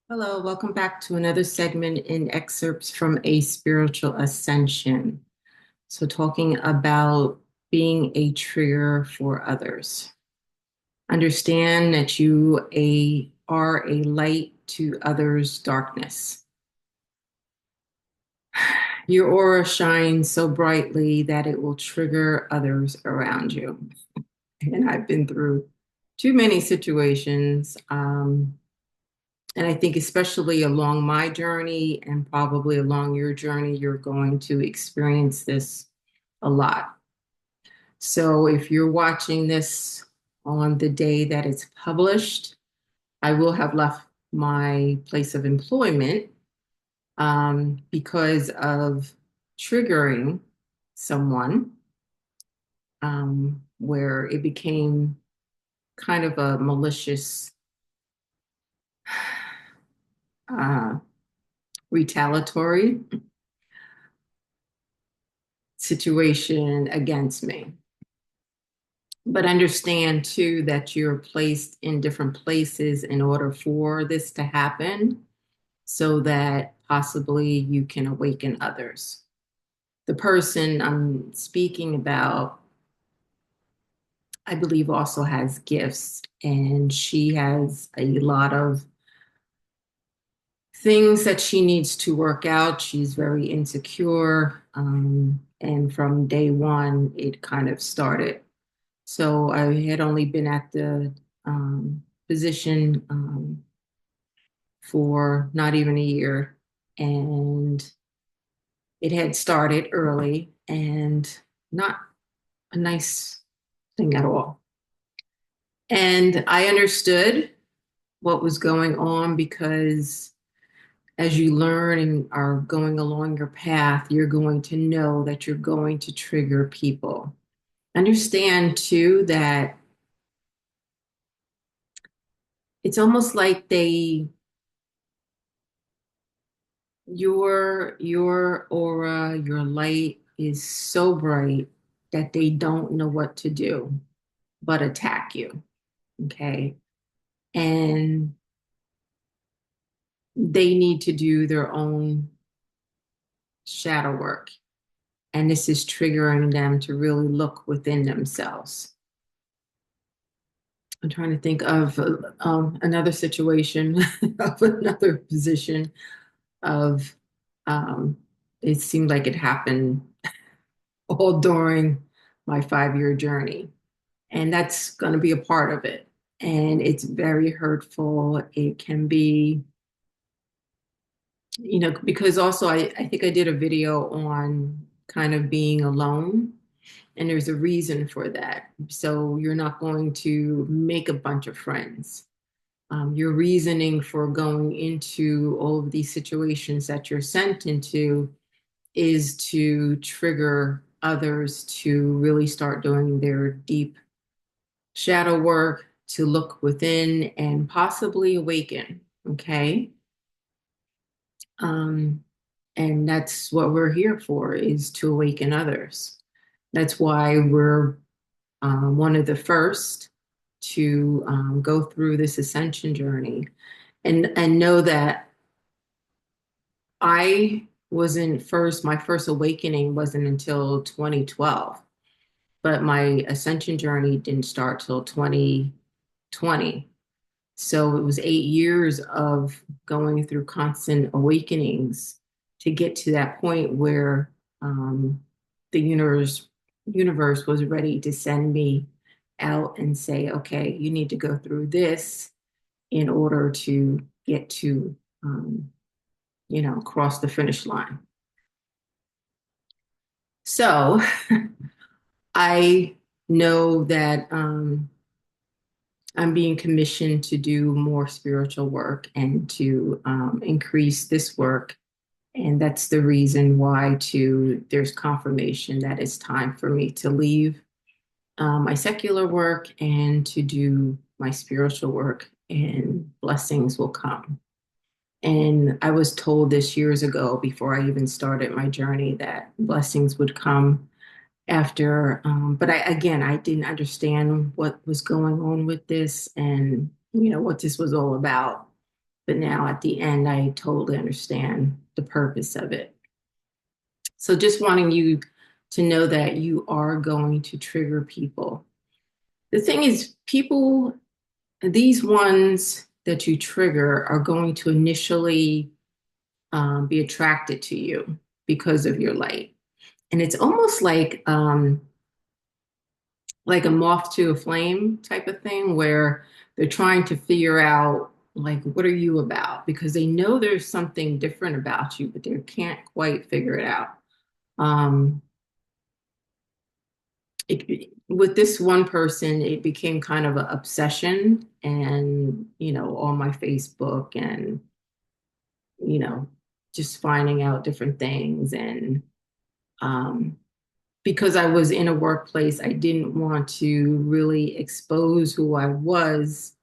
Hello, welcome back to another segment in excerpts from A Spiritual Ascension. So, talking about being a trigger for others. Understand that are a light to others' darkness. Your aura shines so brightly that it will trigger others around you. And I've been through too many situations. And I think, especially along my journey and probably along your journey, you're going to experience this a lot. So, if you're watching this on the day that it's published, I will have left my place of employment because of triggering someone, where it became kind of a malicious, uh, retaliatory situation against me. But understand too that you're placed in different places in order for this to happen so that possibly you can awaken others. The person I'm speaking about, I believe, also has gifts, and she has a lot of things that she needs to work out. She's very insecure. And from day one, it kind of started. So I had only been at the position for not even a year, and it had started early and not a nice thing at all. And I understood what was going on because as you learn and are going along your path, you're going to know that you're going to trigger people. Understand too that it's almost like your aura, your light is so bright that they don't know what to do but attack you. Okay. And they need to do their own shadow work. And this is triggering them to really look within themselves. I'm trying to think of another situation of another position of um, it seemed like it happened all during my 5 year journey. And that's going to be a part of it. And it's very hurtful. It can be, because also I think I did a video on kind of being alone. And there's a reason for that. So you're not going to make a bunch of friends. Your reasoning for going into all of these situations that you're sent into is to trigger others to really start doing their deep shadow work, to look within and possibly awaken. Okay. Um, and that's what we're here for, is to awaken others. That's why we're one of the first to go through this ascension journey, and know that I wasn't first, my first awakening wasn't until 2012, but my ascension journey didn't start till 2020. So it was 8 years of going through constant awakenings to get to that point where the universe was ready to send me out and say, okay, you need to go through this in order to get to, um, cross the finish line. So I know that I'm being commissioned to do more spiritual work and to increase this work. And that's the reason why there's confirmation that it's time for me to leave my secular work and to do my spiritual work, and blessings will come. And I was told this years ago, before I even started my journey, that blessings would come after. But I didn't understand what was going on with this and, what this was all about. But now at the end, I totally understand the purpose of it. So just wanting you to know that you are going to trigger people. The thing is, people, these ones that you trigger are going to initially be attracted to you because of your light. And it's almost like a moth to a flame type of thing where they're trying to figure out like what are you about because they know there's something different about you but they can't quite figure it out. um with this one person it became kind of an obsession, and on my Facebook, and you know just finding out different things. And um because I was in a workplace, I didn't want to really expose who I was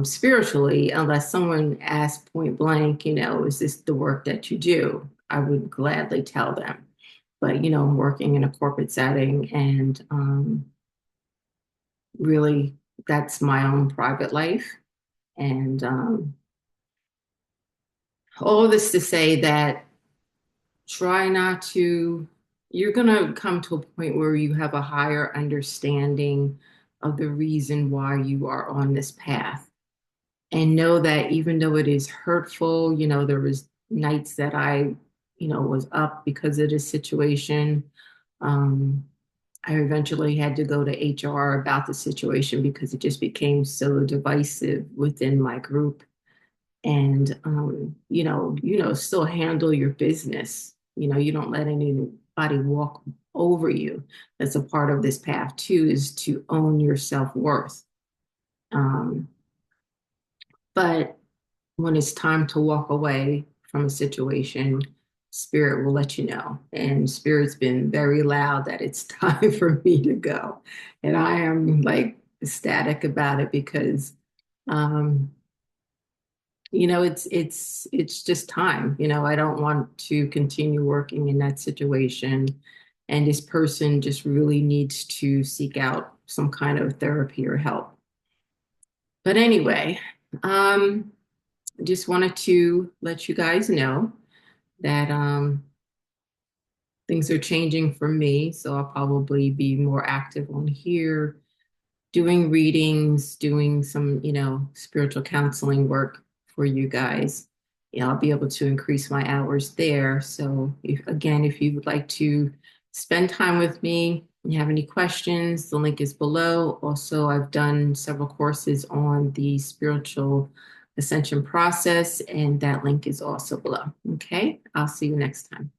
spiritually unless someone asked point blank, is this the work that you do? I would gladly tell them. But, I'm working in a corporate setting, and really that's my own private life. And all of this to say that try not to, you're going to come to a point where you have a higher understanding of the reason why you are on this path. And know that even though it is hurtful, there was nights that I, was up because of this situation. Um, I eventually had to go to HR about the situation because it just became so divisive within my group. And still handle your business. You don't let anybody walk over you. That's a part of this path too, is to own your self-worth. Um, but when it's time to walk away from a situation, spirit will let you know. And spirit's been very loud that it's time for me to go. And I am like ecstatic about it because um, it's just time. I don't want to continue working in that situation. And this person just really needs to seek out some kind of therapy or help. But anyway, um, just wanted to let you guys know that things are changing for me. So I'll probably be more active on here, doing readings, doing some, spiritual counseling work for you guys. I'll be able to increase my hours there. So if you would like to spend time with me and you have any questions, the link is below. Also, I've done several courses on the spiritual ascension process, and that link is also below. Okay, I'll see you next time.